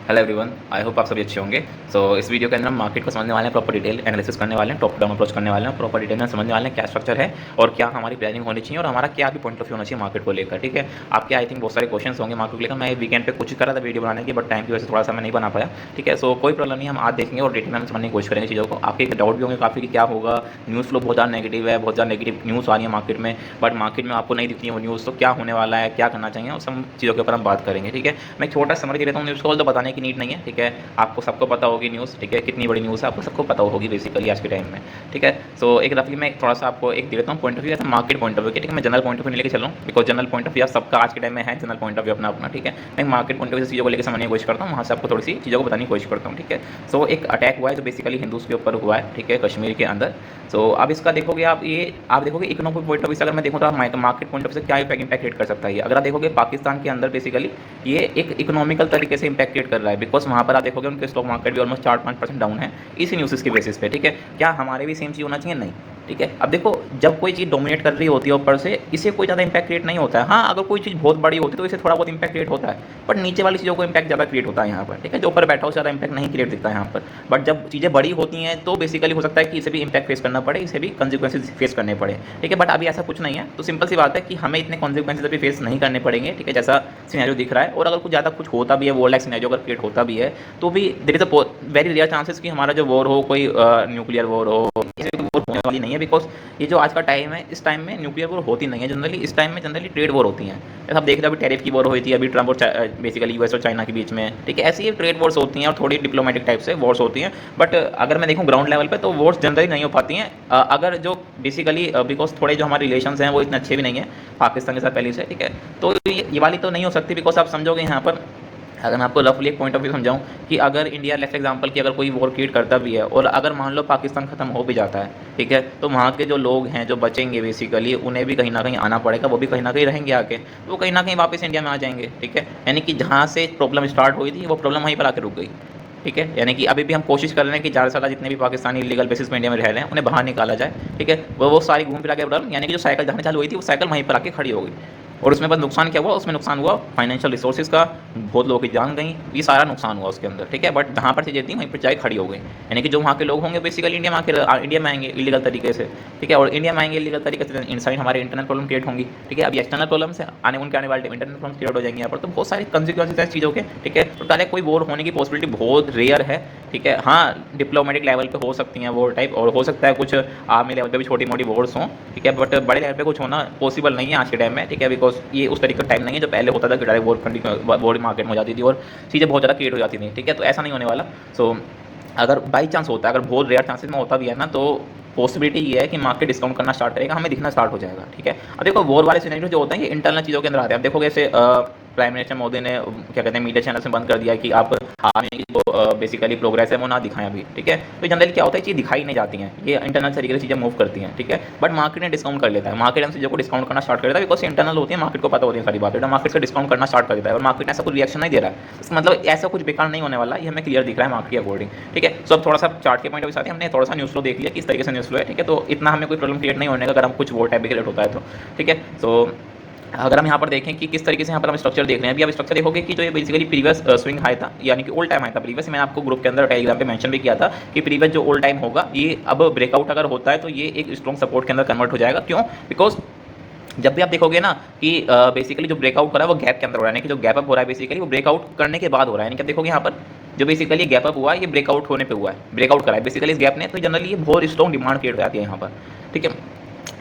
Hello everyone, I hope आप सभी अच्छे होंगे। इस वीडियो के अंदर हम मार्केट को समझने वाले हैं, प्रॉपर डिटेल एनालिसिस करने वाले हैं, टॉप डाउन अप्रोच करने वाले हैं, प्रॉपर डिटेल में समझने वाले हैं क्या स्ट्रक्चर है और क्या हमारी प्लानिंग होनी चाहिए और हमारा क्या भी पॉइंट ऑफ व्यू होना चाहिए मार्केट को लेकर। ठीक है, आपके आई थिंक बहुत सारे क्वेश्चन होंगे मार्केट को लेकर। मैं वीकेंड पे कोशिश कर रहा था वीडियो बनाने की, बट टाइम की वजह से थोड़ा सा मैं नहीं बना पाया। ठीक है, सो कोई प्रॉब्लम नहीं, हम आज देखेंगे और डिटेल में हम समझने की कोशिश करेंगे चीज़ों को। आपके डाउट भी होंगे काफ़ी कि क्या होगा, न्यूज़ फ्लो बहुत ज़्यादा नेगेटिव है, बहुत ज़्यादा नेगेटिव न्यूज़ आ रही है मार्केट में, बट मार्केट में आपको नहीं दिखती है वो न्यूज़, तो क्या होने वाला है, क्या करना चाहिए, और सब चीज़ों के ऊपर हम बात करेंगे। ठीक है, मैं छोटा समझ देता हूँ न्यूज़ को, तो बताने की नीड नहीं है। ठीक है, आपको सबको पता होगी न्यूज़। ठीक है, कितनी बड़ी न्यूज़ है आपको सबको पता होगी बेसिकली आज के टाइम में। ठीक है, सो एक रफली मैं थोड़ा सा आपको एक दे देता हूँ point of view, market point of view. ठीक है, मैं जनरल पॉइंट ऑफ व्यू लेके चल रहा हूँ, because general point of view सबका आज के टाइम में है, जनरल पॉइंट ऑफ व्यू अपना अपना। ठीक है, मैं मार्केट पॉइंट ऑफ व्यू से चीज़ों को लेकर समझने की कोशिश करता हूँ, वहाँ से आपको थोड़ी सी चीज़ों को बताने की कोशिश करता हूँ। ठीक है, सो एक अटैक हुआ है जो बेसिकली हिंदूज के ऊपर हुआ है। ठीक है, कश्मीर के अंदर। सो अब इसका देखोगे आप देखोगे इकोनॉमिक पॉइंट ऑफ व्यू से, अगर मैं देखूँ तो मार्केट पॉइंट ऑफ व्यू से क्या इम्पैक्ट क्रिएट कर सकता है ये। अगर आप देखोगे पाकिस्तान के अंदर बेसिकली ये एक इकोनॉमिकल तरीके से इम्पैक्ट क्रिएट कर रहा है, बिकॉज वहाँ पर आप देखोगे उनके स्टॉक मार्केट भी ऑलमोस्ट 4-5% डाउन है इसी न्यूज़ के बेसिस पे। ठीक है, क्या हमारे भी सेम चीज़ होना चाहिए? नहीं। ठीक है, अब देखो जब कोई चीज़ डोमिनेट कर रही होती है ऊपर से, इसे कोई ज़्यादा इंपैक्ट क्रिएट नहीं होता है। हाँ, अगर कोई चीज़ बहुत बड़ी होती है तो इसे थोड़ा बहुत इंपैक्ट क्रिएट होता है, बट नीचे वाली चीज़ों को इंपैक्ट ज़्यादा क्रिएट होता है यहाँ पर। ठीक है, जो ऊपर बैठा हो ज़्यादा इंपैक्ट नहीं क्रिएट दिखता है यहाँ पर, बट जब चीज़ें बड़ी होती हैं तो बेसिकली हो सकता है कि इसे भी इंपैक्ट फेस करना पड़े, इसे भी कॉन्सिक्वेंसेज फेस करने पड़े। ठीक है, बट अभी ऐसा कुछ नहीं है, तो सिंपल सी बात है कि हमें इतने कॉन्सिक्वेंसेज अभी फेस नहीं करने पड़ेंगे। ठीक है, जैसा सिनेरियो दिख रहा है, और अगर कुछ ज़्यादा कुछ होता भी है, वॉर लाइक सिनेरियो अगर क्रिएट होता भी है, तो भी there is a very rare chances कि हमारा जो वॉर हो, कोई न्यूक्लियर वॉर हो, वॉर होने वाली नहीं है। बिकॉज ये जो आज का टाइम है, इस टाइम में न्यूक्लियर वॉर होती नहीं है जनरली। इस टाइम में जनरली ट्रेड वॉर होती हैं। जैसे आप देख रहे हो अभी टैरिफ की वॉर हुई थी अभी ट्रम्प और बेसिकली यूएस और चाइना के बीच में। ठीक है, ऐसी ही ट्रेड वॉर्स होती हैं और थोड़ी डिप्लोमेटिक टाइप से वॉर्स होती हैं, बट अगर मैं देखूँ ग्राउंड लेवल पर तो वॉर्स जनरली नहीं हो पाती हैं। अगर जो बेसिकली बिकॉज थोड़े जो हमारे रिलेशन हैं वो इतने अच्छे भी नहीं है पाकिस्तान के साथ पहले से। ठीक है, तो ये वाली तो नहीं हो सकती, बिकॉज आप समझोगे यहाँ पर, अगर मैं आपको रफली एक पॉइंट ऑफ व्यू समझाऊं कि अगर इंडिया लेफ्ट एग्जांपल की अगर कोई वॉर क्रिएट करता भी है और अगर मान लो पाकिस्तान खत्म हो भी जाता है, ठीक है, तो वहाँ के जो लोग हैं जो बचेंगे बेसिकली उन्हें भी कहीं ना कहीं आना पड़ेगा, वो भी कहीं ना कहीं रहेंगे आके, तो वो कहीं ना कहीं वापस इंडिया में आ जाएंगे। ठीक है, यानी कि जहाँ से प्रॉब्लम स्टार्ट हुई थी वो प्रॉब्लम वहीं पर आके रुक गई। ठीक है, यानी कि अभी भी हम कोशिश कर रहे हैं कि ज़्यादा से ज़्यादा जितने भी पाकिस्तानी इलीगल बेसिस पे इंडिया में रह रहे हैं उन्हें बाहर निकाला जाए। ठीक है, वो सारी घूम फिरा के प्रॉब्लम, यानी कि जो साइकिल जहाँ चालू हुई थी वो साइकिल वहीं पर आके खड़ी हो गई। और उसमें बस नुकसान क्या हुआ? उसमें नुकसान हुआ फाइनेंशियल रिसोर्सेज का, बहुत लोगों की जान गई, ये सारा नुकसान हुआ उसके अंदर। ठीक है, बट जहाँ पर चीज़ें थी वहीं पर जाके खड़ी हो गई, यानी कि जो वहाँ के लोग होंगे बेसिकली इंडिया में आएंगे इलीगल तरीके से। ठीक है, और इंडिया में आएंगे इलीगल तरीके से, इनसाइड हमारे इंटरनल प्रॉब्लम क्रिएट होंगी। ठीक है, अभी एक्सटर्नल प्रॉब्लम से आने वाले इंटरनल प्रॉब्लम क्रिएट हो जाएंगे यहाँ पर, तो बहुत सारे कंसिक्वेंसेज हैं चीज़ों के। ठीक है, तो पहले कोई वॉर होने की पॉसिबिलिटी बहुत रेयर है। ठीक है, हाँ डिप्लोमेटिक लेवल पे हो सकती हैं वॉर टाइप, और हो सकता है कुछ आर्मी लेवल पे भी छोटी मोटी वॉर्स हों। ठीक है, बट बड़े लेवल पे कुछ होना पॉसिबल नहीं है आज के टाइम में। ठीक है, बिकॉज ये उस तरीके का टाइम नहीं है जो पहले होता था कि डायरेक्ट वॉर मार्केट में हो जाती थी और चीज़ें बहुत ज़्यादा क्रिएट हो जाती थी। ठीक है, तो ऐसा नहीं होने वाला। सो अगर बाई चांस होता है, अगर बहुत रेयर चांसेस में होता भी है ना, तो पॉसिबिलिटी ये है कि मार्केट डिस्काउंट करना स्टार्ट करेगा, हमें दिखना स्टार्ट हो जाएगा। ठीक है, अब देखो वॉर वाले सिनेरियो जो होते हैं ये इंटरनल चीज़ों के अंदर आते हैं। अब देखोगे ऐसे प्राइम मिनिस्टर मोदी ने क्या कहते हैं मीडिया चैनल से बंद कर दिया कि आप आर्मी की जो बेसिकली प्रोग्रेस है वो ना दिखाएं अभी। ठीक है, तो जनरली क्या होता है चीज़ दिखाई नहीं जाती हैं, ये इंटरनल तरीके से चीज़ें मूव करती हैं। ठीक है, बट मार्केट ने डिस्काउंट कर लेता है, मार्केट हम चीज़ों को डिस्काउंट करना स्टार्ट कर देता है, बिकॉज इंटरनल होती है, मार्केट को पता होती है सारी बातें, तो मार्केट से डिस्काउंट करना स्टार्ट कर देता है और मार्केट ऐसा कुछ रिएक्शन नहीं दे रहा है। इसका मतलब ऐसा कुछ बेकार नहीं होने वाला, ये हमें क्लियर दिख रहा है मार्केट के अकॉर्डिंग। ठीक है, सो अब थोड़ा सा चार्ट के पॉइंट ऑफ व्यू से हमने थोड़ा सा न्यूज़ फ्लो देख लिया किस तरीके से न्यूज़ फ्लो है। ठीक है, तो इतना हमें कोई प्रॉब्लम क्रिएट नहीं होने का अगर हम कुछ वोट टाइप क्रिएट होता है तो। ठीक है, सो अगर हम यहाँ पर देखें कि किस तरीके से यहाँ पर हम स्ट्रक्चर देख रहे हैं, अभी आप स्ट्रक्चर देखोगे कि जो ये बेसिकली प्रीवियस स्विंग हाई था, यानी कि ओल्ड टाइम हाई था प्रीवियस, मैंने आपको ग्रुप के अंदर टेलीग्राम पे मेंशन भी किया था कि प्रीवियस जो ओल्ड टाइम होगा ये अब ब्रेकआउट अगर होता है तो ये एक स्ट्रॉन्ग सपोर्ट के अंदर कन्वर्ट हो जाएगा। क्यों? बिकॉज जब भी आप देखोगे ना कि बेसिकली जो ब्रेकआउट हो रहा है वो गैप के अंदर हो रहा है, यानी कि जो गैप अप हो रहा है बेसिकली वो ब्रेकआउट करने के बाद हो रहा है। यानी कि आप देखोगे यहाँ पर जो बेसिकली गैप अप हुआ है ये ब्रेकआउट होने पे हुआ है, ब्रेकआउट करा है बेसिकली इस गैप ने, तो जनरली ये बहुत स्ट्रॉन्ग डिमांड क्रिएट हो जाती है यहाँ पर। ठीक है,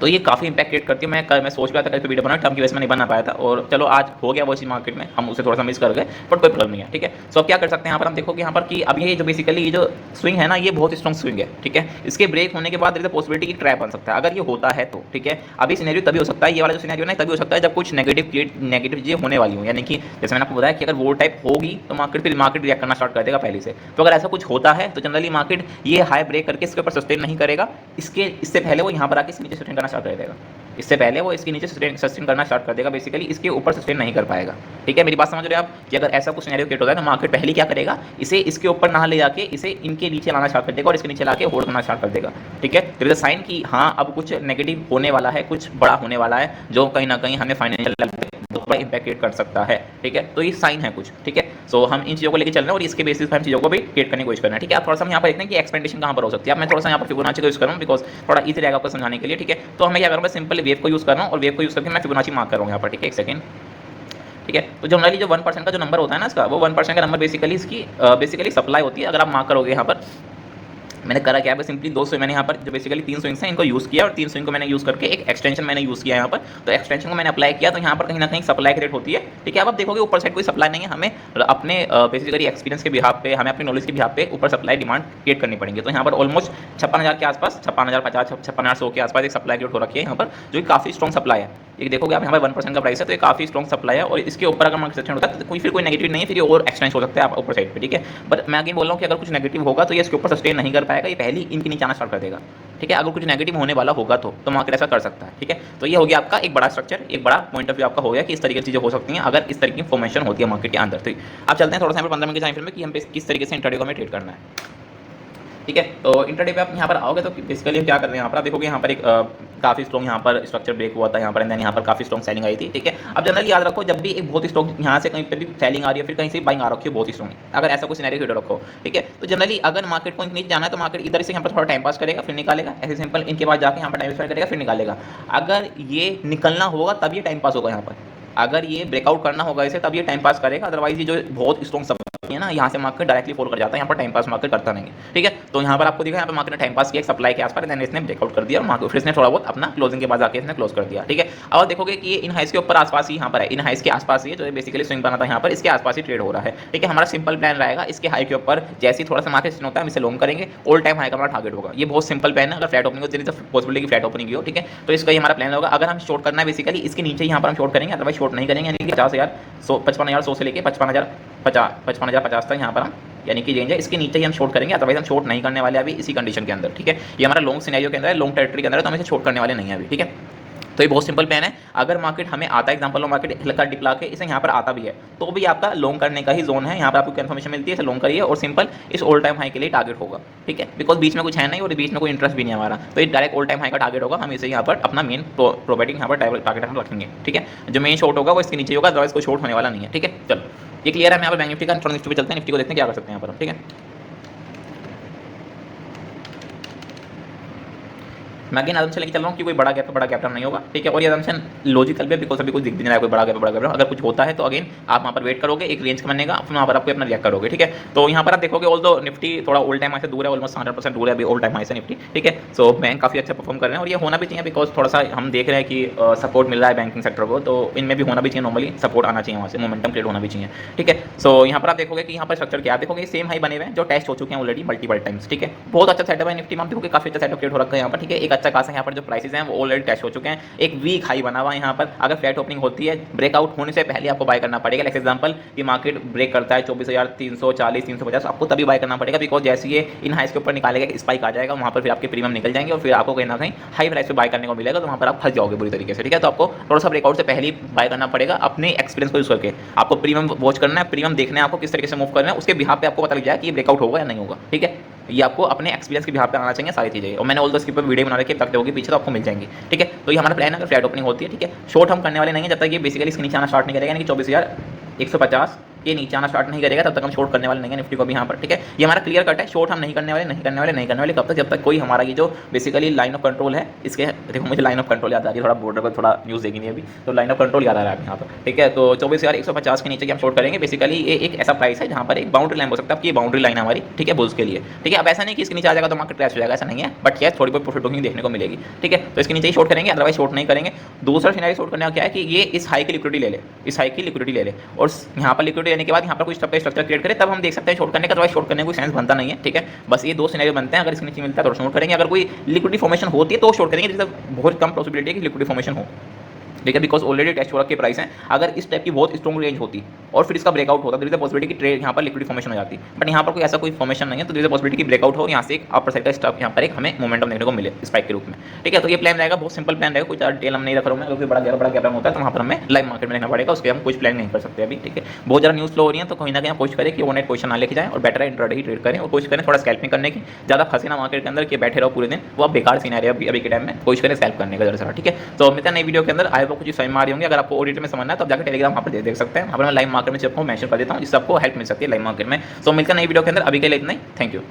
तो ये काफ़ी इंपैक्ट क्रिएट करती है। मैं सोच रहा था कल पे वीडियो बना, टर्म की वजह से मैं नहीं बना पाया था, और चलो आज हो गया वो इसी मार्केट में, हम उसे थोड़ा सा मिस कर गए, बट कोई प्रॉब्लम नहीं है। ठीक है, सो अब क्या कर सकते हैं यहाँ पर हम देखोगे यहाँ पर कि अब ये जो बेसिकली ये जो स्विंग है ना ये बहुत स्ट्रॉन्ग स्विंग है। ठीक है, इसके ब्रेक होने के बाद देयर इज पॉसिबिलिटी की ट्रैप बन सकता है अगर ये होता है तो। ठीक है, अभी सिनेरियो तभी हो सकता है, ये वाला जो सिनेरियो ना तभी हो सकता है जब कुछ नेगेटिव चीज़ें होने वाली हो, यानी कि जैसे मैंने आपको बताया कि अगर वो टाइप होगी तो मार्केट रिएक्ट करना स्टार्ट कर देगा पहले से। तो अगर ऐसा कुछ होता है तो जनरली मार्केट ये हाई ब्रेक करके इसके ऊपर सस्टेन नहीं करेगा, इससे पहले वो यहाँ पर आके इसके नीचे सस्टेन करना स्टार्ट कर देगा, इससे पहले वो इसके नीचे सस्टेन करना स्टार्ट कर देगा, बेसिकली इसके ऊपर सस्टेन नहीं कर पाएगा। ठीक है, मेरी बात समझ रहे हैं आप कि अगर ऐसा कुछ सिनेरियो क्रिएट होता है तो मार्केट पहले क्या करेगा, इसे इसके ऊपर ना ले जाके इसे इनके नीचे लाना स्टार्ट कर देगा और इसके नीचे लाके होल्ड करना स्टार्ट कर देगा। ठीक है, तो इज अ साइन कि हाँ अब कुछ नेगेटिव होने वाला है, कुछ बड़ा होने वाला है जो कहीं ना कहीं हमें फाइनेंशियल बहुत बड़ा इंपैक्ट क्रिएट कर सकता है। ठीक है, तो ये साइन है कुछ। ठीक है, सो हम इन चीज़ों को लेकर चल रहे हैं और इसके बेसिस पर हम चीज़ों को भी क्रिएट करने की कोशिश कर रहे हैं। ठीक है, आप थोड़ा सा यहाँ पर देखते हैं कि एक्सपेंटेशन कहाँ पर हो सकती है। अब मैं थोड़ा सा यहाँ पर फिबोनाची का यूज़ कर रहा हूँ बिकॉज थोड़ा ईजी रहेगा आपको समझाने के लिए। ठीक है, तो मैं क्या करूँगा, सिंपल वेव को यूज़ कर रहा हूँ और वेव को यूज़ करके मैं फिबोनाची मार्क कर रहा हूँ यहाँ पर। ठीक है, एक सेकंड। ठीक है, तो जनरली जो 1% का जो नंबर होता है ना इसका, वो 1% का नंबर बेसिकली इसकी बेसिकली सप्लाई होती है। अगर आप मार्क करोगे यहाँ पर, मैंने करा क्या है, सिंपली 2 स्विंग मैंने यहाँ पर जो बेसिकली 3 स्विंग्स हैं इनको यूज़ किया और 3 स्विंग को मैंने यूज़ करके एक एक्सटेंशन मैंने यूज़ किया यहाँ पर। तो एक्सटेंशन को मैंने अप्लाई किया तो यहाँ पर कहीं ना कहीं सप्लाई क्रिएट होती है। ठीक है, अब आप देखोगे ऊपर साइड कोई सप्लाई नहीं है, हमें अपने बेसिकली एक्सपीरियंस के बिहाफ पे, हमें अपनी नॉलेज के बिहाफ पे ऊपर सप्लाई डिमांड क्रिएट करनी पड़ेगी। तो यहाँ पर ऑलमोस्ट 56,000 के आसपास, 56,050, 56,100 के आसपास एक सप्लाई क्रिएट हो रखी है यहाँ पर, जो कि काफ़ी स्ट्रॉन्ग सप्लाई है। ये देखोगे आप यहाँ पर 1% का प्राइस है, तो ये काफ़ी स्ट्रॉन्ग सप्लाई है और इसके ऊपर अगर मार्केट सेक्शन होता है तो कोई नेगेटिव नहीं है, फिर ये और एक्सटेंड हो सकता है आप ऊपर साइड पे। ठीक है, बट मैं अगेन बोल रहा हूँ कि अगर कुछ नेगेटिव होगा तो ये इसके ऊपर सस्टेन नहीं कर पाएगा, ये पहले इनके नीचे आना स्टार्ट कर देगा। ठीक है, अगर कुछ नेगेटिव होने वाला होगा तो मार्केट ऐसा कर सकता है। ठीक है, तो ये हो गया आपका एक बड़ा स्ट्रक्चर, एक बड़ा पॉइंट ऑफ व्यू आपका हो गया कि इस तरीके की चीज़ें हो सकती हैं अगर इस तरीके की इन्फॉर्मेशन होती है मार्केट के अंदर। तो आप चलते हैं थोड़ा सा 15 मिनट के टाइम फ्रेम में कि हम किस तरीके से इंट्राडे को हमें ट्रेड करना है। ठीक है, तो इंट्राडे पे आप यहाँ पर आओगे तो बेसिकली हम क्या कर रहे हैं, यहाँ पर आप देखोगे यहाँ पर एक काफ़ी स्ट्रॉन्ग यहाँ पर स्ट्रक्चर ब्रेक हुआ था यहाँ पर, एंड देन यहाँ पर काफ़ी स्ट्रॉन्ग सेलिंग आई थी। ठीक है, अब जनरली याद रखो जब भी एक बहुत स्ट्रॉन्ग यहाँ से कहीं पर भी सेलिंग आ रही है, फिर कहीं से बाइंग आ रखी है बहुत ही स्ट्रॉन्ग, अगर ऐसा कुछ सिनेरियो क्रिएट रखो। ठीक है, तो जनरली अगर मार्केट को नीचे जाना है तो मार्केट इधर से यहाँ पर थोड़ा टाइम पास करेगा फिर निकालेगा, ऐसे सिंपल इनके बाद जाके यहाँ पर टाइम स्पेंड करेगा फिर निकालेगा। अगर ये निकलना होगा तब ये टाइम पास होगा यहाँ पर, अगर ये ब्रेकआउट करना होगा इसे तब ये टाइम पास करेगा, अदरवाइज ये जो बहुत स्ट्रॉन्ग सब है ना, यहाँ से मार्केट डायरेक्टली फॉलो कर जाता है, यहाँ पर टाइम पास मार्केट करता नहीं है। ठीक है, तो यहाँ पर आपको दिखा यहाँ पर मार्केट ने टाइम पास किया एक सप्लाई के आसपास, देन इसने ब्रेकआउट कर दिया और मार्केट फिर इसने थोड़ा बहुत अपना क्लोजिंग के बाद आके इसने क्लोज कर दिया। ठीक है, अब देखोगे कि ये इन हाइस के ऊपर आसपास ही यहाँ पर है, इन हाइस के आसपास ही जो बेसिकली स्विंग बना था यहाँ पर, इसके आसपास ही ट्रेड हो रहा है। ठीक है, हमारा सिंपल प्लान रहेगा, इसके हाई के ऊपर जैसे ही थोड़ा सा मार्केट होता है हम इसे लॉन्ग करेंगे, ऑल टाइम हाई का हमारा टारगेट होगा। ये बहुत सिंपल प्लान है, अगर फ्लैट ओपनिंग हो तो पॉसिबिलिटी की फ्लैट ओपनिंग हो। ठीक है, तो इसका ही हमारा प्लान होगा। अगर हम शॉर्ट करना है बेसिकली इसके नीचे यहाँ पर हम शॉर्ट करेंगे, अदरवाइज शॉर्ट नहीं करेंगे, यानी कि 55,100 से लेकर 55,050 तक यहाँ पर हम यानी कि रेंज है, इसके नीचे ही हम शॉर्ट करेंगे, अदरवाइज हम शॉर्ट नहीं करने वाले अभी इसी कंडीशन के अंदर। ठीक है, ये हमारा लॉन्ग सिनेरियो के अंदर है, लॉन्ग टेरिटरी के अंदर है, तो हम इसे शॉर्ट करने वाले नहीं है अभी। ठीक है, तो ये बहुत सिंपल प्लान है। अगर मार्केट हमें आता है, एग्जांपल मार्केट हल्का डिप्ला के इसे यहाँ पर आता भी है तो भी आपका लॉन्ग करने का ही जोन है, यहाँ पर आपको कंफर्मेशन मिलती है, इसे लॉन्ग करिए और सिंपल इस ऑल टाइम हाई के लिए टारगेट होगा। ठीक है, बिकॉज बीच में कुछ है नहीं और बीच में कोई इंटरेस्ट भी नहीं है हमारा, तो ये डायरेक्ट ऑल टाइम हाई का टारगेट होगा, हम इसे यहाँ पर अपना मेन प्रोवाइडिंग यहाँ पर टारगेट हम रखेंगे। ठीक है, जो मेन शॉर्ट होगा वो इसके नीचे होगा, अदरवाइज कोई शॉर्ट होने वाला नहीं है। ठीक है, चलो ये क्लियर है। मैं यहाँ पर बैंक निफ्टी का थोड़ा निफ्टी पे चलते हैं, निफ्टी को देखते हैं क्या कर सकते हैं यहाँ पर। ठीक है, मैं अगेन अदम्पशन लेके चल रहा हूँ कि कोई बड़ा गैप डाउन नहीं होगा। ठीक है, और ये अदम्पशन लॉजिकल भी, बिकॉज अभी कुछ दिख भी नहीं रहा है कोई बड़ा गैप। अगर कुछ होता है तो अगेन आप वहाँ पर वेट करोगे, एक रेंज बनेगा, फिर वहाँ पर आपको अपना रिएक्ट करोगे। ठीक है, तो यहाँ पर आप देखोगे ऑल दो निफ्टी थोड़ा ऑल टाइम हाई से दूर है, ऑलमोस्ट 100% दूर है अभी ऑल टाइम हाई से निफ्टी। ठीक है, सो बैंक काफ़ी अच्छा परफॉर्म कर रहे हैं और ये होना भी चाहिए, बिकॉज थोड़ा सा हम देख रहे हैं कि सपोर्ट मिल रहा है बैंकिंग सेक्टर को, तो इनमें भी होना भी चाहिए, नॉर्मली सपोर्ट आना चाहिए, वहाँ से मोमेंटम क्रिएट होना भी चाहिए। ठीक है, सो यहाँ पर आप देखोगे कि यहाँ पर स्ट्रक्चर क्या आप देखोगे, सेम हाई बने हुए हैं जो टेस्ट हो चुके हैं ऑलरेडी मल्टीपल टाइम्स। ठीक है, बहुत अच्छा सेटअप है निफ्टी में, आप देखोगे काफी अच्छा सेटअप क्रिएट हो रखा है यहाँ पर। ठीक है, एक अच्छा खासा यहाँ पर जो प्राइसेस हैं वो ऑलरेडी टेस्ट हो चुके हैं, एक वीक हाई बना हुआ है यहाँ पर। अगर फ्लैट ओपनिंग होती है, ब्रेकआउट होने से पहले आपको बाय करना पड़ेगा। लाइक एग्जांपल कि मार्केट ब्रेक करता है 24,340 350, आपको तभी बाय करना पड़ेगा, बिकॉज जैसे ये इन हाइस के ऊपर निकालेगा स्पाइक आ जाएगा, वहाँ पर फिर आपके प्रीमियम निकल जाएंगे और फिर आपको कहीं ना कहीं हाई प्राइस पे बाय करने को मिलेगा, तो वहाँ पर आप फंस जाओगे बुरी तरीके से। ठीक है, तो आपको थोड़ा सा ब्रेकआउट से पहले ही बाय करना पड़ेगा, अपने एक्सपीरियंस को यूज करके आपको प्रीमियम वॉच करना है, प्रीमियम देखना है आपको किस तरीके से मूव करना है, उसके बिहाफ पे आपको पता लग जाए कि ये ब्रेकआउट होगा या नहीं होगा। ठीक है, ये आपको अपने एक्सपीरियंस के बिहाफ पे आना चाहिए सारी चीजें, और मैंने ऑल दस के ऊपर वीडियो बना रखी है, तक होगी पीछे तो आपको मिल जाएंगी। ठीक है, तो ये हमारा प्लान है अगर फ्लैट ओपनिंग होती है। ठीक है, शॉर्ट हम करने वाले नहीं है जब तक ये बेसिकली इसके नीचे आना स्टार्ट नहीं करेगा, यानी कि 24,150 ये नीचे आना स्टार्ट नहीं करेगा तब तक हम शॉर्ट करने वाले नहीं है निफ्टी को भी यहाँ पर। ठीक है, ये हमारा क्लियर कट है, शॉर्ट हम नहीं करने वाले कब तक, जब तक कोई हमारा ये जो बेसिकली लाइन ऑफ कंट्रोल है, इसके देखो मुझे लाइन ऑफ कंट्रोल याद आ रही है, थोड़ा बॉर्डर पर थोड़ा न्यूज़ देखनी है अभी, तो लाइन ऑफ कंट्रोल याद आ रहा है यहाँ पर। ठीक है, तो 24,150 के नीचे हम शॉर्ट करेंगे। बेसिकली ये एक ऐसा प्राइस है जहाँ पर एक बाउंड्री लाइन हो सकता है, आपकी बाउंड्री लाइन हमारी। ठीक है, बुल्स के लिए। ठीक है, अब ऐसा नहीं कि इसके नीचे आ जाएगा तो मार्केट क्रैश हो जाएगा, ऐसा नहीं है, बट यस थोड़ी बहुत प्रॉफिट बुकिंग देखने को मिलेगी। ठीक है, तो इसके नीचे ही शॉर्ट करेंगे, अदरवाइज शॉर्ट नहीं करेंगे। दूसरा सिनेरियो शॉर्ट करने का क्या है कि ये इस हाई की लिक्विडिटी ले ले, इस हाई की लिक्विडिटी ले ले, और यहाँ पर लिक्विडिटी लेने के बाद यहाँ पर कुछ स्ट्रक्चर क्रिएट करें, तब हम देख सकते हैं शॉर्ट करने का, शॉर्ट करने का कोई सेंस बनता नहीं है। ठीक है, बस ये दो सिनेरियो बनते हैं, अगर इसके नीचे मिलता है तो शॉर्ट करेंगे, अगर कोई लिक्विडिटी फॉर्मेशन होती है तो शॉर्ट करेंगे, जिससे बहुत कम पॉसिबिलिटी है कि लिक्विडिटी फॉर्मेशन हो। ठीक है, बिकॉज ऑलरेडी टेस्ट हो रखे प्राइस हैं, अगर इस टाइप की बहुत स्ट्रॉन्ग रेंज होती और फिर इसका ब्रेकआउट होता, तो इज पॉसिबिलिटी कि ट्रेड यहाँ पर लिक्विड फॉर्मेशन हो जाती, बट यहाँ पर कोई ऐसा कोई फॉर्मेशन नहीं है, तो इज पॉसिबिलिटी की ब्रेकआउट हो, यहाँ से एक अपर साइड का स्टॉक यहाँ पर एक हमें मोमेंटम देखने को मिले स्पाइक के रूप में। ठीक है, तो ये प्लान रहेगा, बहुत सिंपल प्लान रहेगा, कोई ज़्यादा डिटेल हम नहीं रख रहा हूँ, क्योंकि बड़ा गैप होता है तो वहाँ पर हमें लाइव मार्केट में देखना पड़ेगा, उसके हम कुछ प्लान नहीं कर सकते अभी। ठीक है, बहुत ज़्यादा न्यूज़ फ्लो हो रही है, तो कहीं ना कहीं कोशिश करें कि ओवरनाइट पोजीशन ना लेके जाएं और बेटर इंट्राडे ही ट्रेड करें, और कोशिश करें थोड़ा स्कैल्पिंग करने की, ज़्यादा फंसे ना मार्केट के अंदर कि बैठे रहो पूरे दिन, वो आप बेकार सीन आ रहा है अभी के टाइम में, कोशिश करें स्कैल्प करने का जरा। ठीक है, तो मिलते हैं नई वीडियो के अंदर। आई आपको कुछ समझ में आ रही होंगी। अगर आपको और डिटेल में समझना है तो आप जाकर टेलीग्राम वहाँ पर देख सकते हैं। वहाँ पर मैं लाइव मार्केट में आपको मेंशन कर देता हूँ, जिससे आपको हेल्प मिल सकती है लाइव मार्केट में। सो मिलकर नई वीडियो के अंदर, अभी के लिए इतना ही। Thank you.